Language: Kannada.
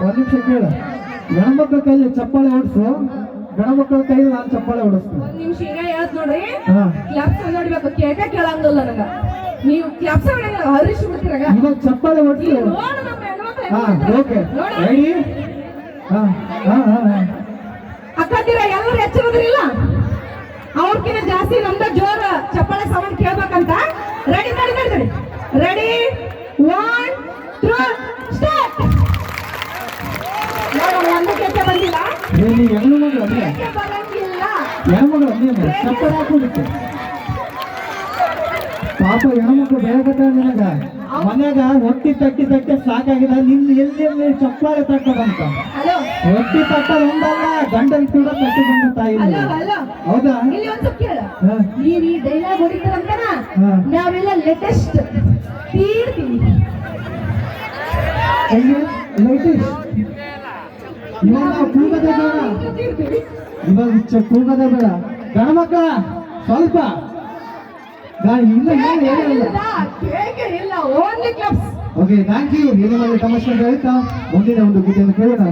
ಒಂದ್ ನಿಮಿಷ ಕೇಳ. ಗಣಮಕ್ಕಳ ಕೈಲಿ ಚಪ್ಪಾಳೆ ಹೊಡ್ಸು, ಗಣಮಕ್ಕಳ ಕೈಲಿ ನಾನು ಚಪ್ಪಾಳೆ ಹೊಡಿಸ್ತೀನಿ. ಒಂದ್ ನಿಮಿಷ ಈಗ ಹೇಳ್ತ ನೋಡ್ರಿ, ಹಾ ಕ್ಲಾಪ್ಸ್ ನೋಡ್ಬೇಕು, ಕೇಕ ಕೇಳಂಗಿಲ್ಲ ನನಗ. ನೀವು ಕ್ಲಾಪ್ಸ್ ಹರಿಸಿ ಬಿಡ್ತೀರಾಗ. ಇವಾಗ ಚಪ್ಪಾಳೆ ಹೊಡ್ಸು. ನೋಡು ನಮ್ಮ ಹೆಣ್ಮಕ್ಳು ಹಾ ಓಕೆ ನೋಡ ರೆಡಿ. ಹಾ ಹಾ ಹಾ ಅಕ್ಕಂದಿರ ಎಲ್ಲರೂ ಎಚ್ಚರದ್ರಿಲ್ಲ, ಅವ್ರಕಿನ್ನ ಜಾಸ್ತಿ ನಮ್ದ ಜೋರ ಚಪ್ಪಾಳೆ ಸೌಂಡ್ ಕೇಳ್ಬೇಕಂತ. Ready ready ready ready ready 1 2 start. ನೋಡು ಒಂದು ಕೆತ್ತೆ ಬಂದಿಲ್ಲ, ನೀನು ಹೆಣ್ಣು ಮಗಳು ಅಲ್ಲ, ಕೆತ್ತೆ ಬರಂಗಿಲ್ಲ. ಹೆಣ್ಮಗಳು ಅಲ್ಲ, ಚಪ್ಪಾಳೆ ಹಾಕೋದಿಕ್ಕೆ ಪಾಪ ಹೆಣ್ಮಕ್ಳು ಬೇಗತ್ತ ನಿನಗ ಮನ್ಯಾಗ ಹೊಟ್ಟಿ ತಟ್ಟಿ ತಟ್ಟೆ ಸಾಕಾಗಿದೆ. ನಿನ್ನ ಎಲ್ಲಿ ಚಪ್ಪಾಳೆ ತಟ್ಟದಂತ ಹಲೋ ಹೊಟ್ಟಿ ತಟ್ಟ ಒಂದಲ್ಲ, ಗಂಡನ್ ಕೂಡ ತಟ್ಟಿ ಬಂದ ತಾಯಿ. ಹಲೋ ಹಲೋ, ಹೌದಾ? ಇಲ್ಲಿ ಒಂದು ಕೇಳ, ಹಾ. ನೀವ್ ಈ ಡೈಲಾಗ್ ಹೊಡಿತಾರಂತನ ಹಾ. ನಾವೆಲ್ಲ ಲೇಟೆಸ್ಟ್ ತೀರ್ತೀವಿ. ಲೈಟಿಶ್ ಇವಾಗ ನಾವು ಕೂಗದೆ ಬೇಡ, ತೀರ್ತೀವಿ. ಇವಾಗ ಕೂಗದೆ ಬೇಡ. ಗಣಮಕ್ಕಳ ಸ್ವಲ್ಪ ಇನ್ನು ಏನು ಹೇಳಿಲ್ಲ. ಕೇಕೆ ಇಲ್ಲ, only clubs. Okay thank you. ಏನು ಮಾಡಿ ತಮಾಷೆ ಅಂತ ಹೇಳ್ತಾ ಮುಂದಿನ ಒಂದು ಗೀತೆಯನ್ನು ಕೇಳೋಣ.